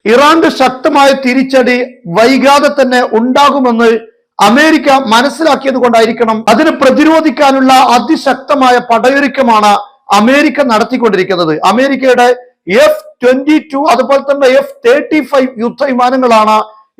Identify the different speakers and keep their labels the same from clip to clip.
Speaker 1: ഇറാന്റെ ശക്തമായ തിരിച്ചടി വൈകാതെ തന്നെ ഉണ്ടാകുമെന്ന് അമേരിക്ക മനസ്സിലാക്കിയത് കൊണ്ടായിരിക്കണം അതിനെ പ്രതിരോധിക്കാനുള്ള അതിശക്തമായ പടയൊരുക്കമാണ് അമേരിക്ക നടത്തിക്കൊണ്ടിരിക്കുന്നത്. അമേരിക്കയുടെ F-22 അതുപോലെ തന്നെ F-35 യുദ്ധവിമാനങ്ങളാണ്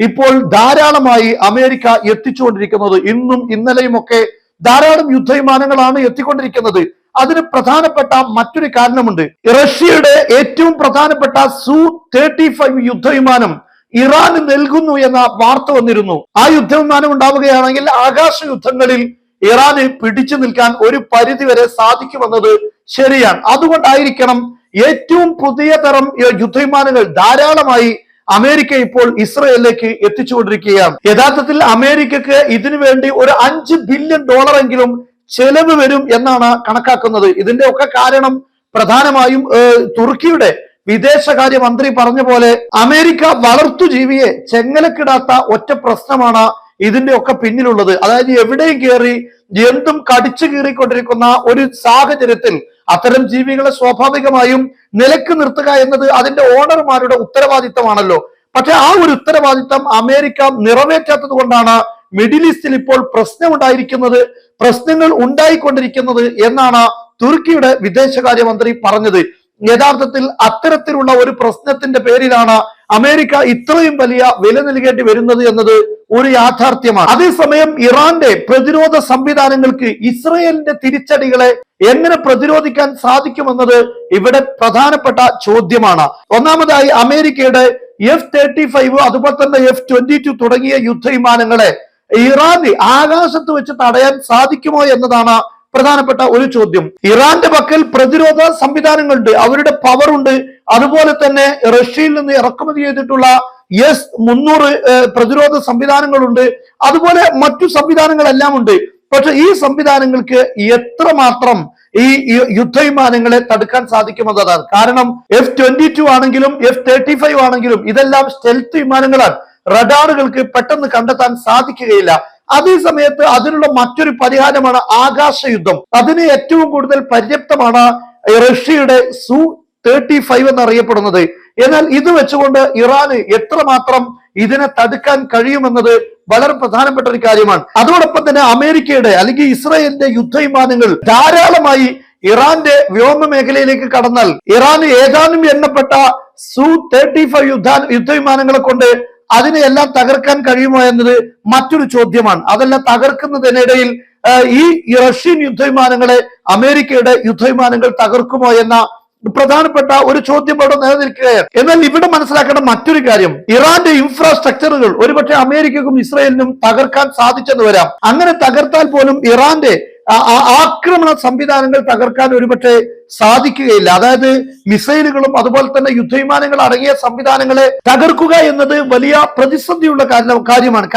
Speaker 1: ഇപ്പോൾ ധാരാളമായി അമേരിക്ക എത്തിച്ചുകൊണ്ടിരിക്കുന്നത്. ഇന്നും ഇന്നലെയും ഒക്കെ ധാരാളം യുദ്ധവിമാനങ്ങളാണ് എത്തിക്കൊണ്ടിരിക്കുന്നത്. അതിന് പ്രധാനപ്പെട്ട മറ്റൊരു കാരണമുണ്ട്. റഷ്യയുടെ ഏറ്റവും പ്രധാനപ്പെട്ട Su-35 യുദ്ധവിമാനം ഇറാന് നൽകുന്നു എന്ന വാർത്ത വന്നിരുന്നു. ആ യുദ്ധവിമാനം ഉണ്ടാവുകയാണെങ്കിൽ ആകാശ യുദ്ധങ്ങളിൽ ഇറാന് പിടിച്ചു നിൽക്കാൻ ഒരു പരിധിവരെ സാധിക്കുമെന്നത് ശരിയാണ്. അതുകൊണ്ടായിരിക്കണം ഏറ്റവും പുതിയ തരം യുദ്ധവിമാനങ്ങൾ ധാരാളമായി അമേരിക്ക ഇപ്പോൾ ഇസ്രയേലിലേക്ക് എത്തിച്ചുകൊണ്ടിരിക്കുകയാണ്. യഥാർത്ഥത്തിൽ അമേരിക്കക്ക് ഇതിനു വേണ്ടി ഒരു $5 ബില്യൺ എങ്കിലും ചെലവ് വരും എന്നാണ് കണക്കാക്കുന്നത്. ഇതിന്റെ ഒക്കെ കാരണം പ്രധാനമായും തുർക്കിയുടെ വിദേശകാര്യമന്ത്രി പറഞ്ഞ പോലെ അമേരിക്ക വളർത്തുജീവിയെ ചെങ്ങലക്കിടാത്ത ഒറ്റ പ്രശ്നമാണ് ഇതിന്റെ ഒക്കെ പിന്നിലുള്ളത്. അതായത് എവിടെയും കയറി എന്തും കടിച്ചു കീറിക്കൊണ്ടിരിക്കുന്ന ഒരു സാഹചര്യത്തിൽ അത്തരം ജീവികളെ സ്വാഭാവികമായും നിലക്ക് നിർത്തുക എന്നത് അതിന്റെ ഓണർമാരുടെ ഉത്തരവാദിത്തമാണല്ലോ. പക്ഷെ ആ ഒരു ഉത്തരവാദിത്തം അമേരിക്ക നിറവേറ്റാത്തത് കൊണ്ടാണ് മിഡിൽ ഈസ്റ്റിൽ ഇപ്പോൾ പ്രശ്നങ്ങൾ ഉണ്ടായിക്കൊണ്ടിരിക്കുന്നത് എന്നാണ് തുർക്കിയുടെ വിദേശകാര്യമന്ത്രി പറഞ്ഞത്. യഥാർത്ഥത്തിൽ അത്തരത്തിലുള്ള ഒരു പ്രശ്നത്തിന്റെ പേരിലാണ് അമേരിക്ക ഇത്രയും വലിയ വില നൽകേണ്ടി വരുന്നത് എന്നത് ഒരു യാഥാർത്ഥ്യമാണ്. അതേസമയം ഇറാന്റെ പ്രതിരോധ സംവിധാനങ്ങൾക്ക് ഇസ്രയേലിന്റെ തിരിച്ചടികളെ എങ്ങനെ പ്രതിരോധിക്കാൻ സാധിക്കുമെന്നത് ഇവിടെ പ്രധാനപ്പെട്ട ചോദ്യമാണ്. ഒന്നാമതായി അമേരിക്കയുടെ F-35 അതുപോലെ തന്നെ F-22 തുടങ്ങിയ യുദ്ധവിമാനങ്ങളെ ഇറാന് ആകാശത്ത് വെച്ച് തടയാൻ സാധിക്കുമോ എന്നതാണ് പ്രധാനപ്പെട്ട ഒരു ചോദ്യം. ഇറാന്റെ പക്കൽ പ്രതിരോധ സംവിധാനങ്ങളുണ്ട്, അവരുടെ പവർ ഉണ്ട്. അതുപോലെ തന്നെ റഷ്യയിൽ നിന്ന് ഇറക്കുമതി ചെയ്തിട്ടുള്ള S-300 പ്രതിരോധ സംവിധാനങ്ങളുണ്ട്. അതുപോലെ മറ്റു സംവിധാനങ്ങളെല്ലാം ഉണ്ട്. പക്ഷെ ഈ സംവിധാനങ്ങൾക്ക് എത്രമാത്രം ഈ യുദ്ധവിമാനങ്ങളെ തടുക്കാൻ സാധിക്കുമെന്നതാണ്. കാരണം F-22 ആണെങ്കിലും F-35 ആണെങ്കിലും ഇതെല്ലാം സ്റ്റെൽത്ത് വിമാനങ്ങളാണ്. റഡാറുകൾക്ക് പെട്ടെന്ന് കണ്ടെത്താൻ സാധിക്കുകയില്ല. അതേ സമയത്ത് അതിനുള്ള മറ്റൊരു പരിഹാരമാണ് ആകാശ യുദ്ധം. അതിന് ഏറ്റവും കൂടുതൽ പര്യാപ്തമാണ് റഷ്യയുടെ Su-35 എന്നറിയപ്പെടുന്നത്. എന്നാൽ ഇത് വെച്ചുകൊണ്ട് ഇറാന് എത്രമാത്രം ഇതിനെ തടുക്കാൻ കഴിയുമെന്നത് വളരെ പ്രധാനപ്പെട്ട ഒരു കാര്യമാണ്. അതോടൊപ്പം തന്നെ അമേരിക്കയുടെ അല്ലെങ്കിൽ ഇസ്രായേലിന്റെ യുദ്ധവിമാനങ്ങൾ ധാരാളമായി ഇറാന്റെ വ്യോമ മേഖലയിലേക്ക് കടന്നാൽ ഇറാന് ഏതാനും എണ്ണപ്പെട്ട Su-35 യുദ്ധവിമാനങ്ങളെ കൊണ്ട് അതിനെയെല്ലാം തകർക്കാൻ കഴിയുമോ എന്നത് മറ്റൊരു ചോദ്യമാണ്. അതെല്ലാം തകർക്കുന്നതിനിടയിൽ ഈ റഷ്യൻ യുദ്ധവിമാനങ്ങളെ അമേരിക്കയുടെ യുദ്ധവിമാനങ്ങൾ തകർക്കുമോ എന്ന പ്രധാനപ്പെട്ട ഒരു ചോദ്യം അവിടെ നിലനിൽക്കുകയാണ്. എന്നാൽ ഇവിടെ മനസ്സിലാക്കേണ്ട മറ്റൊരു കാര്യം, ഇറാന്റെ ഇൻഫ്രാസ്ട്രക്ചറുകൾ ഒരുപക്ഷെ അമേരിക്കക്കും ഇസ്രയേലിനും തകർക്കാൻ സാധിച്ചെന്ന് വരാം. അങ്ങനെ തകർത്താൽ പോലും ഇറാന്റെ ആക്രമണ സംവിധാനങ്ങൾ തകർക്കാൻ ഒരുപക്ഷെ സാധിക്കുകയില്ല. അതായത് മിസൈലുകളും അതുപോലെ തന്നെ യുദ്ധവിമാനങ്ങൾ അടങ്ങിയ സംവിധാനങ്ങളെ തകർക്കുക എന്നത് വലിയ പ്രതിസന്ധിയുള്ള കാര്യമാണ്.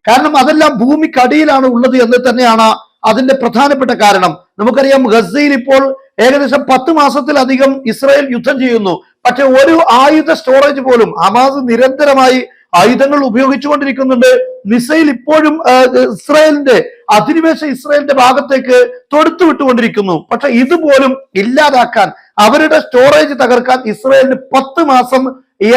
Speaker 1: കാരണം അതെല്ലാം ഭൂമിക്കടിയിലാണ് ഉള്ളത് എന്ന് തന്നെയാണ് അതിന്റെ പ്രധാനപ്പെട്ട കാരണം. നമുക്കറിയാം, ഗസയിൽ ഇപ്പോൾ ഏകദേശം 10 മാസത്തിലധികം ഇസ്രായേൽ യുദ്ധം ചെയ്യുന്നു. പക്ഷെ ഒരു ആയുധ സ്റ്റോറേജ് പോലും ഹമാസ് നിരന്തരമായി ആയുധങ്ങൾ ഉപയോഗിച്ചുകൊണ്ടിരിക്കുന്നുണ്ട്. മിസൈൽ ഇപ്പോഴും അധിനിവേശ ഇസ്രായേലിന്റെ ഭാഗത്തേക്ക് തൊടുത്തു വിട്ടുകൊണ്ടിരിക്കുന്നു. പക്ഷെ ഇതുപോലും ഇല്ലാതാക്കാൻ, അവരുടെ സ്റ്റോറേജ് തകർക്കാൻ ഇസ്രായേലിന് 10 മാസം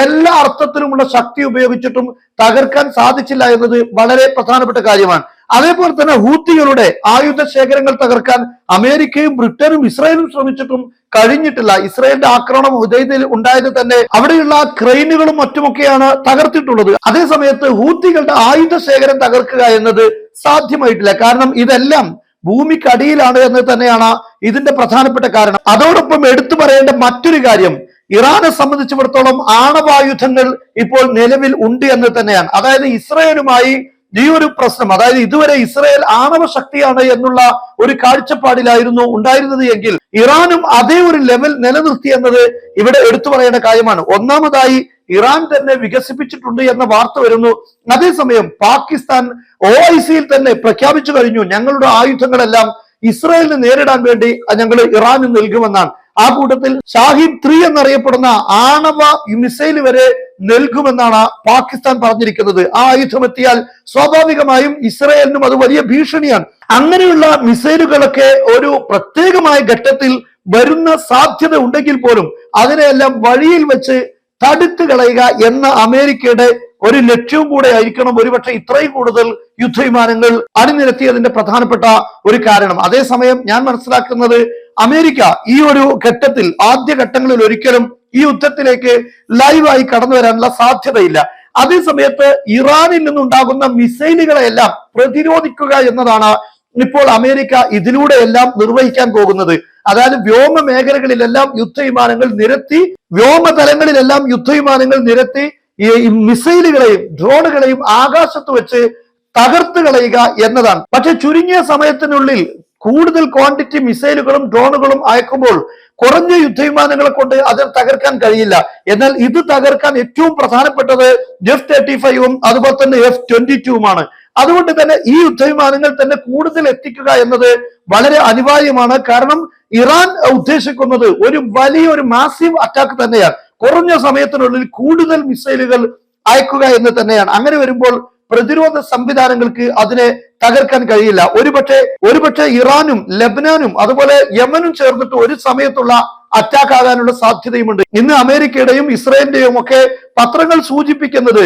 Speaker 1: എല്ലാ അർത്ഥത്തിലുമുള്ള ശക്തി ഉപയോഗിച്ചിട്ടും തകർക്കാൻ സാധിച്ചില്ല എന്നത് വളരെ പ്രധാനപ്പെട്ട കാര്യമാണ്. അതേപോലെ തന്നെ ഹൂത്തികളുടെ ആയുധ ശേഖരങ്ങൾ തകർക്കാൻ അമേരിക്കയും ബ്രിട്ടനും ഇസ്രായേലും ശ്രമിച്ചിട്ടും കഴിഞ്ഞിട്ടില്ല. ഇസ്രായേലിന്റെ ആക്രമണം ഹുദൈദയിൽ ഉണ്ടായത് തന്നെ അവിടെയുള്ള ക്രെയിനുകളും മറ്റുമൊക്കെയാണ് തകർത്തിട്ടുള്ളത്. അതേ സമയത്ത് ഹൂത്തികളുടെ ആയുധ ശേഖരം തകർക്കുക എന്നത് സാധ്യമായിട്ടില്ല. കാരണം ഇതെല്ലാം ഭൂമിക്കടിയിലാണ് എന്ന് തന്നെയാണ് ഇതിന്റെ പ്രധാനപ്പെട്ട കാരണം. അതോടൊപ്പം എടുത്തു പറയേണ്ട മറ്റൊരു കാര്യം, ഇറാനെ സംബന്ധിച്ചിടത്തോളം ആണവായുധങ്ങൾ ഇപ്പോൾ നിലവിൽ ഉണ്ട് എന്ന് തന്നെയാണ്. അതായത് ഇസ്രായേലുമായി ഈ ഒരു പ്രശ്നം, അതായത് ഇതുവരെ ഇസ്രായേൽ ആണവ ശക്തിയാണ് എന്നുള്ള ഒരു കാഴ്ചപ്പാടിലായിരുന്നു ഉണ്ടായിരുന്നത് എങ്കിൽ ഇറാനും അതേ ഒരു ലെവൽ നിലനിർത്തി എന്നത് ഇവിടെ എടുത്തു പറയേണ്ട കാര്യമാണ്. ഒന്നാമതായി ഇറാൻ തന്നെ വികസിപ്പിച്ചിട്ടുണ്ട് എന്ന വാർത്ത വരുന്നു. അതേസമയം പാകിസ്ഥാൻ OICയിൽ തന്നെ പ്രഖ്യാപിച്ചു കഴിഞ്ഞു, ഞങ്ങളുടെ ആയുധങ്ങളെല്ലാം ഇസ്രായേലിന് നേരിടാൻ വേണ്ടി ഞങ്ങൾ ഇറാന് നൽകുമെന്നാണ്. ആ കൂട്ടത്തിൽ ഷാഹിദ് 3 എന്നറിയപ്പെടുന്ന ആണവ മിസൈൽ വരെ നൽകുമെന്നാണ് പാകിസ്ഥാൻ പറഞ്ഞിരിക്കുന്നത്. ആ ആയുധം എത്തിയാൽ സ്വാഭാവികമായും ഇസ്രായേലിനും അത് വലിയ ഭീഷണിയാണ്. അങ്ങനെയുള്ള മിസൈലുകളൊക്കെ ഒരു പ്രത്യേകമായ ഘട്ടത്തിൽ വരുന്ന സാധ്യത ഉണ്ടെങ്കിൽ പോലും അതിനെയെല്ലാം വഴിയിൽ വെച്ച് തടുത്തു കളയുക എന്ന അമേരിക്കയുടെ ഒരു ലക്ഷ്യവും കൂടെ ആയിരിക്കണം ഒരുപക്ഷെ ഇത്രയും കൂടുതൽ യുദ്ധവിമാനങ്ങൾ അണിനിരത്തിയതിന്റെ പ്രധാനപ്പെട്ട ഒരു കാരണം. അതേസമയം ഞാൻ മനസ്സിലാക്കുന്നത് അമേരിക്ക ഈ ഒരു ഘട്ടത്തിൽ ആദ്യ ഘട്ടങ്ങളിൽ ഒരിക്കലും ഈ യുദ്ധത്തിലേക്ക് ലൈവായി കടന്നു വരാനുള്ള സാധ്യതയില്ല. അതേസമയത്ത് ഇറാനിൽ നിന്നുണ്ടാകുന്ന മിസൈലുകളെല്ലാം പ്രതിരോധിക്കുക എന്നതാണ് ഇപ്പോൾ അമേരിക്ക ഇതിലൂടെയെല്ലാം നിർവഹിക്കാൻ പോകുന്നത്. അതായത് വ്യോമ മേഖലകളിലെല്ലാം യുദ്ധവിമാനങ്ങൾ നിരത്തി, വ്യോമതലങ്ങളിലെല്ലാം യുദ്ധവിമാനങ്ങൾ നിരത്തി ഈ മിസൈലുകളെയും ഡ്രോണുകളെയും ആകാശത്ത് വെച്ച് തകർത്ത് കളയുക എന്നതാണ്. പക്ഷെ ചുരുങ്ങിയ സമയത്തിനുള്ളിൽ കൂടുതൽ ക്വാണ്ടിറ്റി മിസൈലുകളും ഡ്രോണുകളും അയക്കുമ്പോൾ കുറഞ്ഞ യുദ്ധവിമാനങ്ങളെ കൊണ്ട് അത് തകർക്കാൻ കഴിയില്ല. എന്നാൽ ഇത് തകർക്കാൻ ഏറ്റവും പ്രധാനപ്പെട്ടത് F-35ഉം അതുപോലെ തന്നെ F-22മാണ്. അതുകൊണ്ട് തന്നെ ഈ യുദ്ധവിമാനങ്ങൾ തന്നെ കൂടുതൽ എത്തിക്കുക എന്നത് വളരെ അനിവാര്യമാണ്. കാരണം ഇറാൻ ഉദ്ദേശിക്കുന്നത് ഒരു വലിയൊരു മാസീവ് അറ്റാക്ക് തന്നെയാണ്. കുറഞ്ഞ സമയത്തിനുള്ളിൽ കൂടുതൽ മിസൈലുകൾ അയക്കുക എന്ന് തന്നെയാണ്. അങ്ങനെ വരുമ്പോൾ പ്രതിരോധ സംവിധാനങ്ങൾക്ക് അതിനെ തകർക്കാൻ കഴിയില്ല. ഒരുപക്ഷെ ഇറാനും ലെബനാനും അതുപോലെ യമനും ചേർന്നിട്ട് ഒരു സമയത്തുള്ള അറ്റാക്ക് ആകാനുള്ള സാധ്യതയുമുണ്ട്. ഇന്ന് അമേരിക്കയുടെയും ഇസ്രായേലിന്റെയും ഒക്കെ പത്രങ്ങൾ സൂചിപ്പിക്കുന്നത്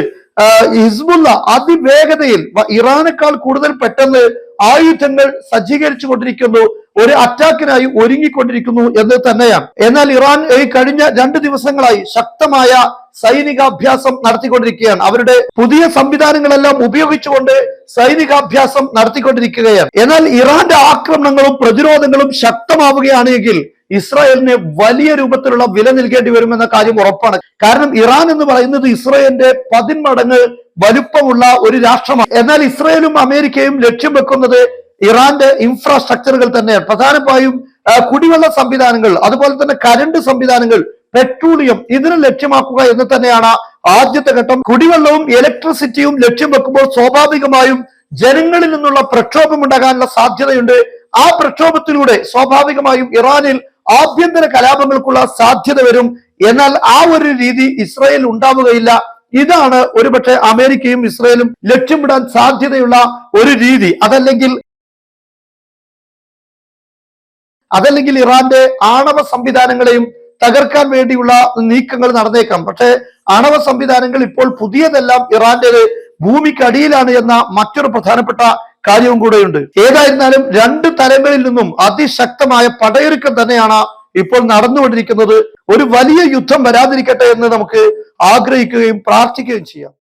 Speaker 1: ഹിസ്ബുള്ള അതിവേഗതയിൽ ഇറാനേക്കാൾ കൂടുതൽ പെട്ടെന്ന് ആയുധങ്ങൾ സജ്ജീകരിച്ചു കൊണ്ടിരിക്കുന്നു, ഒരു അറ്റാക്കിനായി ഒരുങ്ങിക്കൊണ്ടിരിക്കുന്നു എന്ന് തന്നെയാണ്. എന്നാൽ ഇറാൻ ഈ കഴിഞ്ഞ 2 ദിവസങ്ങളായി ശക്തമായ സൈനികാഭ്യാസം നടത്തിക്കൊണ്ടിരിക്കുകയാണ്. അവരുടെ പുതിയ സംവിധാനങ്ങളെല്ലാം ഉപയോഗിച്ചുകൊണ്ട് സൈനികാഭ്യാസം നടത്തിക്കൊണ്ടിരിക്കുകയാണ്. എന്നാൽ ഇറാന്റെ ആക്രമണങ്ങളും പ്രതിരോധങ്ങളും ശക്തമാവുകയാണെങ്കിൽ ഇസ്രായേലിന് വലിയ രൂപത്തിലുള്ള വില നൽകേണ്ടി വരുമെന്ന കാര്യം ഉറപ്പാണ്. കാരണം ഇറാൻ എന്ന് പറയുന്നത് ഇസ്രായേലിന്റെ 10 മടങ്ങ് വലുപ്പമുള്ള ഒരു രാഷ്ട്രമാണ്. എന്നാൽ ഇസ്രായേലും അമേരിക്കയും ലക്ഷ്യം വെക്കുന്നത് ഇറാന്റെ ഇൻഫ്രാസ്ട്രക്ചറുകൾ തന്നെയാണ്. പ്രധാനമായും കുടിവെള്ള സംവിധാനങ്ങൾ, അതുപോലെ തന്നെ കരണ്ട് സംവിധാനങ്ങൾ, പെട്രോളിയം, ഇതിനെ ലക്ഷ്യമാക്കുക എന്ന് തന്നെയാണ് ആദ്യത്തെ ഘട്ടം. കുടിവെള്ളവും ഇലക്ട്രിസിറ്റിയും ലക്ഷ്യം വെക്കുമ്പോൾ സ്വാഭാവികമായും ജനങ്ങളിൽ നിന്നുള്ള പ്രക്ഷോഭം ഉണ്ടാകാനുള്ള സാധ്യതയുണ്ട്. ആ പ്രക്ഷോഭത്തിലൂടെ സ്വാഭാവികമായും ഇറാനിൽ ആഭ്യന്തര കലാപങ്ങൾക്കുള്ള സാധ്യത വരും. എന്നാൽ ആ ഒരു രീതി ഇസ്രായേൽ ഉണ്ടാവുകയില്ല. ഇതാണ് ഒരുപക്ഷെ അമേരിക്കയും ഇസ്രായേലും ലക്ഷ്യമിടാൻ സാധ്യതയുള്ള ഒരു രീതി. അതല്ലെങ്കിൽ ഇറാന്റെ ആണവ സംവിധാനങ്ങളെയും തകർക്കാൻ വേണ്ടിയുള്ള നീക്കങ്ങൾ നടന്നേക്കാം. പക്ഷെ ആണവ സംവിധാനങ്ങൾ ഇപ്പോൾ പുതിയതെല്ലാം ഇറാന്റേത് ഭൂമിക്കടിയിലാണ് എന്ന മറ്റൊരു പ്രധാനപ്പെട്ട കാര്യവും കൂടെയുണ്ട്. ഏതായിരുന്നാലും 2 തലങ്ങളിൽ നിന്നും അതിശക്തമായ പടയൊരുക്കം തന്നെയാണ് ഇപ്പോൾ നടന്നുകൊണ്ടിരിക്കുന്നത്. ഒരു വലിയ യുദ്ധം വരാതിരിക്കട്ടെ എന്ന് നമുക്ക് ആഗ്രഹിക്കുകയും പ്രാർത്ഥിക്കുകയും ചെയ്യാം.